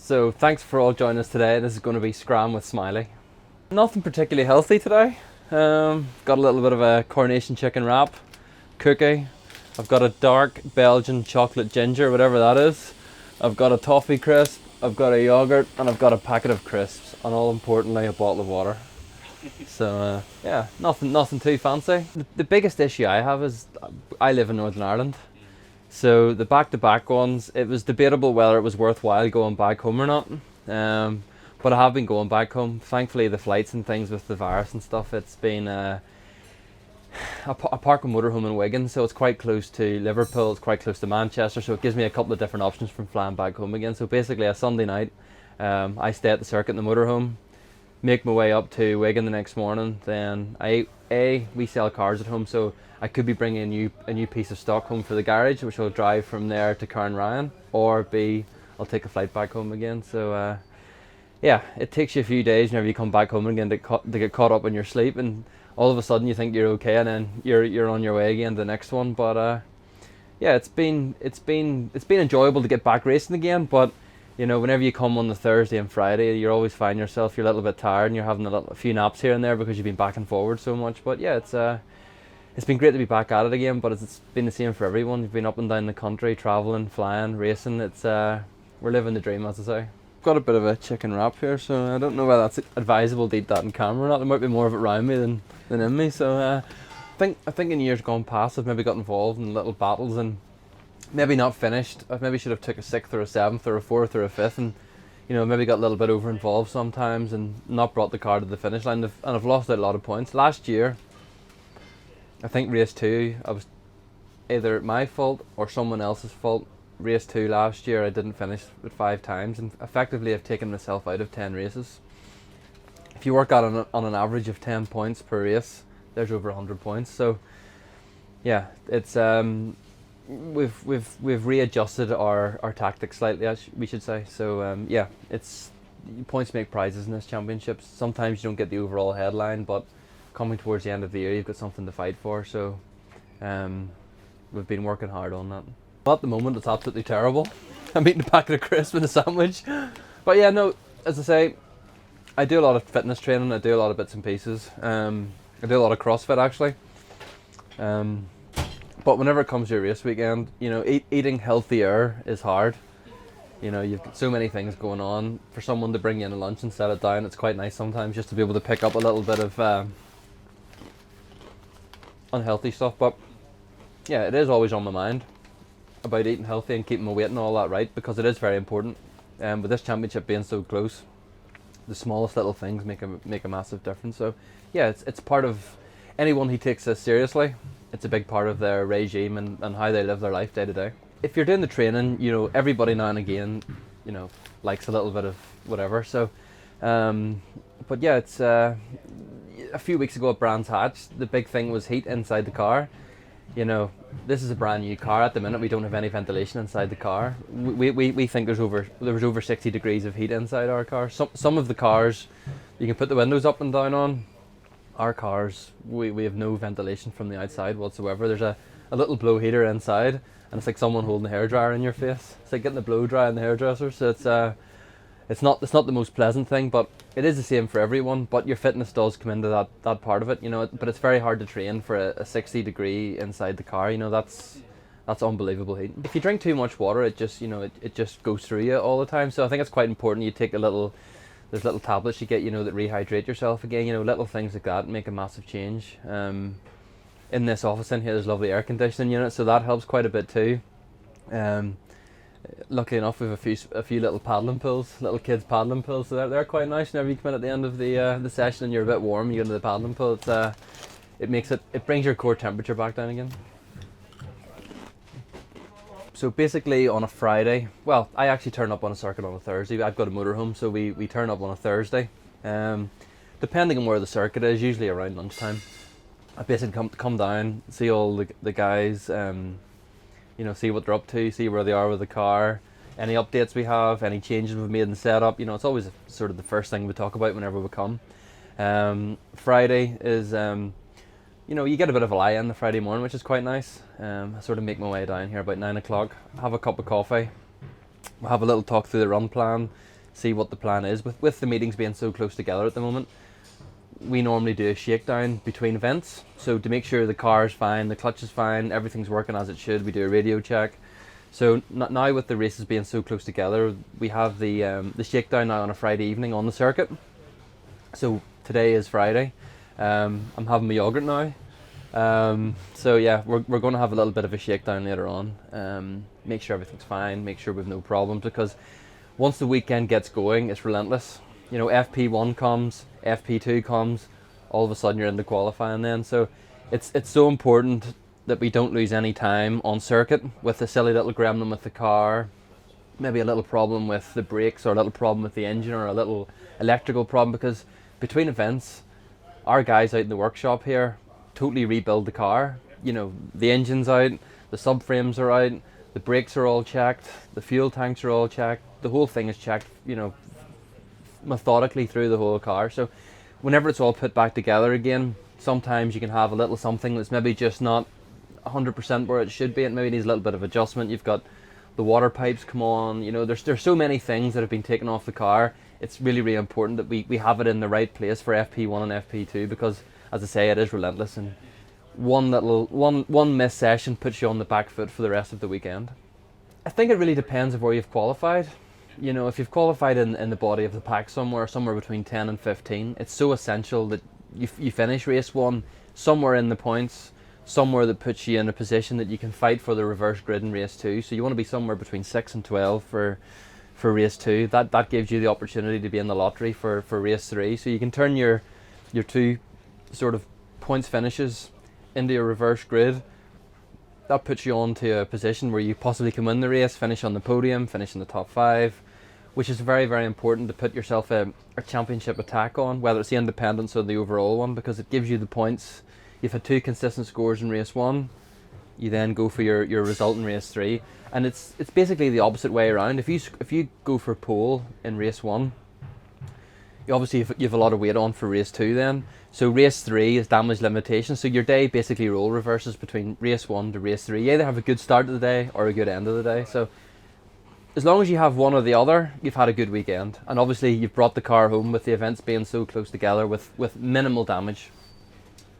So thanks for all joining us today. This is going to be Scram with Smiley. Nothing particularly healthy today. Got a little bit of a coronation chicken wrap, cookie. I've got a dark Belgian chocolate ginger, whatever that is. I've got a toffee crisp, I've got a yogurt, and I've got a packet of crisps, and all importantly a bottle of water. So yeah, nothing too fancy. The biggest issue I have is I live in Northern Ireland. So the back-to-back ones, it was debatable whether it was worthwhile going back home or not. But I have been going back home. Thankfully, the flights and things with the virus and stuff, it's been I park a motorhome in Wigan, so it's quite close to Liverpool, it's quite close to Manchester, so it gives me a couple of different options from flying back home again. So basically, a Sunday night, I stay at the circuit in the motorhome, make my way up to Wigan the next morning. Then we sell cars at home, so I could be bringing a new piece of stock home for the garage, which will drive from there to Carnryan, or B, I'll take a flight back home again. So yeah, it takes you a few days whenever you come back home again to get caught up in your sleep, and all of a sudden you think you're okay, and then you're on your way again to the next one. But yeah, it's been enjoyable to get back racing again. But you know, whenever you come on the Thursday and Friday, you always find yourself you're a little bit tired, and you're having a few naps here and there because you've been back and forward so much. But yeah, it's been great to be back at it again, but it's been the same for everyone. We've been up and down the country, travelling, flying, racing. We're living the dream, as I say. Got a bit of a chicken wrap here, so I don't know whether that's advisable to eat that in camera or not. There might be more of it around me than in me. So I think in years gone past I've maybe got involved in little battles and maybe not finished. I maybe should have took a 6th or a 7th or a 4th or a 5th, and you know, maybe got a little bit over involved sometimes and not brought the car to the finish line, and I've lost out a lot of points. Last year, I think race 2, I was either my fault or someone else's fault. Race 2 last year I didn't finish with 5 times, and effectively I've taken myself out of 10 races. If you work out on an average of 10 points per race, there's over 100 points. So yeah, it's we've readjusted our tactics slightly, we should say. So yeah, it's points make prizes in this championship. Sometimes you don't get the overall headline, but coming towards the end of the year you've got something to fight for. So we've been working hard on that. At the moment it's absolutely terrible. I'm eating a packet of crisps and a sandwich. But yeah, no, as I say, I do a lot of fitness training, I do a lot of bits and pieces. I do a lot of CrossFit actually. But whenever it comes to a race weekend, you know, eating healthier is hard. You know, you've got so many things going on. For someone to bring you in a lunch and set it down, it's quite nice sometimes just to be able to pick up a little bit of unhealthy stuff. But yeah, it is always on my mind about eating healthy and keeping my weight and all that right, because it is very important. With this championship being so close, the smallest little things make a massive difference. So yeah, it's part of anyone who takes this seriously. It's a big part of their regime and how they live their life day to day. If you're doing the training, you know, everybody now and again, you know, likes a little bit of whatever. So but yeah, it's a few weeks ago at Brands Hatch, the big thing was heat inside the car. You know, this is a brand new car. At the minute we don't have any ventilation inside the car. We think there was over 60 degrees of heat inside our car. Some of the cars you can put the windows up and down on. Our cars, we have no ventilation from the outside whatsoever. There's a little blow heater inside, and it's like someone holding a hairdryer in your face. It's like getting the blow dry in the hairdresser. So it's not the most pleasant thing, but it is the same for everyone. But your fitness does come into that part of it, you know. But it's very hard to train for a 60 degree inside the car. You know, that's unbelievable heat. If you drink too much water, it just, you know, it just goes through you all the time. So I think it's quite important you take there's little tablets you get, you know, that rehydrate yourself again. You know, little things like that make a massive change. In this office in here, there's lovely air conditioning unit, so that helps quite a bit too. Luckily enough, we have a few little paddling pools, little kids paddling pools, so they're quite nice. Whenever you come in at the end of the session and you're a bit warm, you go into the paddling pool. It brings your core temperature back down again. So basically on a Friday, well, I actually turn up on a circuit on a Thursday. I've got a motorhome, so we turn up on a Thursday. Depending on where the circuit is, usually around lunchtime. I basically come down, see all the guys, you know, see what they're up to, see where they are with the car, any updates we have, any changes we've made in the setup. You know, it's always sort of the first thing we talk about whenever we come. Friday is you know, you get a bit of a lie in the Friday morning, which is quite nice. I sort of make my way down here about 9 o'clock, have a cup of coffee, we'll have a little talk through the run plan, see what the plan is. With the meetings being so close together at the moment, we normally do a shakedown between events. So to make sure the car is fine, the clutch is fine, everything's working as it should, we do a radio check. So now with the races being so close together, we have the shakedown now on a Friday evening on the circuit. So today is Friday. I'm having my yogurt now. So yeah, we're going to have a little bit of a shakedown later on. Make sure everything's fine, make sure we've no problems, because once the weekend gets going, it's relentless. You know, FP1 comes, FP2 comes, all of a sudden you're into qualifying then. So it's so important that we don't lose any time on circuit with a silly little gremlin with the car, maybe a little problem with the brakes or a little problem with the engine or a little electrical problem, because between events, our guys out in the workshop here totally rebuild the car. You know, the engine's out, the subframes are out, the brakes are all checked, the fuel tanks are all checked, the whole thing is checked, you know, methodically through the whole car. So whenever it's all put back together again, sometimes you can have a little something that's maybe just not 100% where it should be. It maybe needs a little bit of adjustment. You've got the water pipes come on, you know, there's so many things that have been taken off the car. It's really, really important that we have it in the right place for FP1 and FP2, because as I say, it is relentless, and one missed session puts you on the back foot for the rest of the weekend. I think it really depends of where you've qualified. You know, if you've qualified in the body of the pack somewhere between 10 and 15, it's so essential that you finish race one somewhere in the points, somewhere that puts you in a position that you can fight for the reverse grid in race two. So you want to be somewhere between 6 and 12 for race two. That gives you the opportunity to be in the lottery for race three. So you can turn your two sort of points finishes into a reverse grid. That puts you on to a position where you possibly can win the race, finish on the podium, finish in the top 5, which is very, very important to put yourself a championship attack on, whether it's the independence or the overall one, because it gives you the points. You've had 2 consistent scores in race 1, you then go for your result in race 3, and it's basically the opposite way around. If you go for pole in race 1, you have a lot of weight on for race 2 then. So race 3 is damage limitation, so your day basically role reverses between race 1 to race 3. You either have a good start of the day or a good end of the day. So as long as you have one or the other, you've had a good weekend. And obviously you've brought the car home with the events being so close together with minimal damage.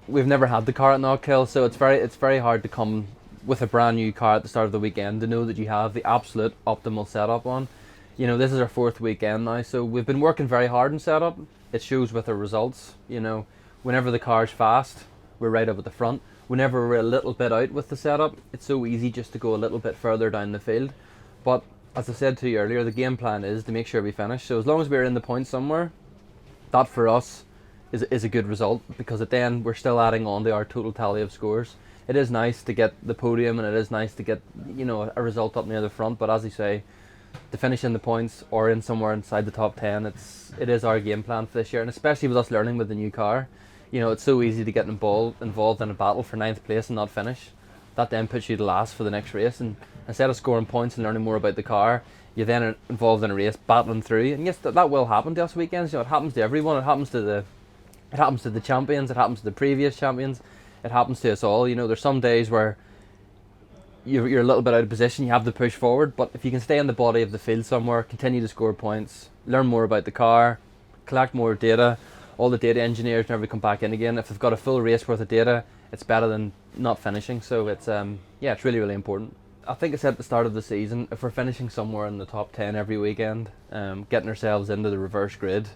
We've never had the car at Knockhill, so it's very hard to come with a brand new car at the start of the weekend to know that you have the absolute optimal setup on. You know, this is our 4th weekend now, so we've been working very hard in setup. It shows with our results. You know, whenever the car's fast, we're right up at the front. Whenever we're a little bit out with the setup, it's so easy just to go a little bit further down the field. But as I said to you earlier, the game plan is to make sure we finish. So as long as we're in the points somewhere, that for us is a good result, because then we're still adding on to our total tally of scores. It is nice to get the podium, and it is nice to get, you know, a result up near the front, but as you say, to finish in the points or in somewhere inside the top 10, it is our game plan for this year. And especially with us learning with the new car, you know, it's so easy to get involved in a battle for 9th place and not finish. That then puts you to last for the next race, and instead of scoring points and learning more about the car, you're then involved in a race, battling through. And yes, that will happen to us weekends. You know, it happens to everyone. It happens to the champions, it happens to the previous champions, it happens to us all. You know, there's some days where you're a little bit out of position, you have to push forward, but if you can stay in the body of the field somewhere, continue to score points, learn more about the car, collect more data, all the data engineers never come back in again. If they've got a full race worth of data, it's better than not finishing. So it's it's really, really important. I think I said at the start of the season, if we're finishing somewhere in the top 10 every weekend, getting ourselves into the reverse grid,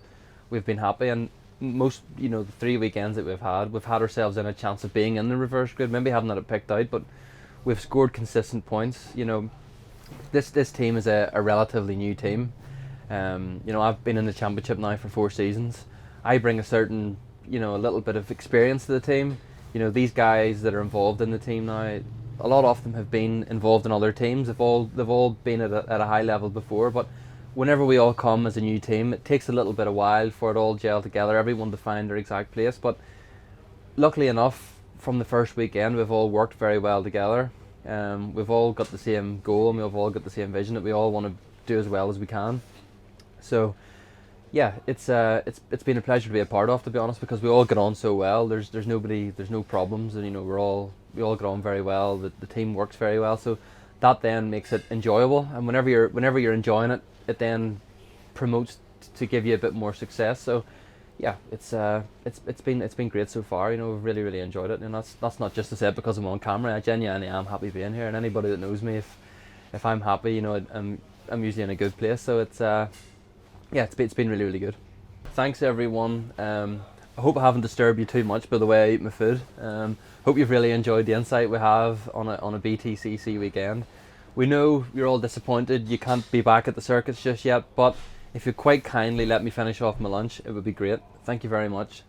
we've been happy. And most, you know, the 3 weekends that we've had ourselves in a chance of being in the reverse grid. Maybe haven't had it picked out, but we've scored consistent points. You know, this team is a relatively new team. You know, I've been in the championship now for 4 seasons. I bring a certain, you know, a little bit of experience to the team. You know, these guys that are involved in the team now, a lot of them have been involved in other teams. They've all been at a high level before, but whenever we all come as a new team, it takes a little bit of while for it all gel together, everyone to find their exact place. But luckily enough, from the first weekend, we've all worked very well together. We've all got the same goal, and we've all got the same vision that we all want to do as well as we can. So yeah, it's been a pleasure to be a part of, to be honest, because we all get on so well. There's no problems, and you know, we all get on very well. The team works very well, so that then makes it enjoyable. And whenever you're enjoying it, it then promotes to give you a bit more success. So yeah, it's been great so far. You know, we've really enjoyed it, and that's not just to say it because I'm on camera. I genuinely am happy being here, and anybody that knows me, if I'm happy, you know, I'm usually in a good place. So it's yeah, it's been really good. Thanks everyone. I hope I haven't disturbed you too much by the way I eat my food. Hope you've really enjoyed the insight we have on a BTCC weekend. We know you're all disappointed you can't be back at the circuits just yet, but if you quite kindly let me finish off my lunch, it would be great. Thank you very much.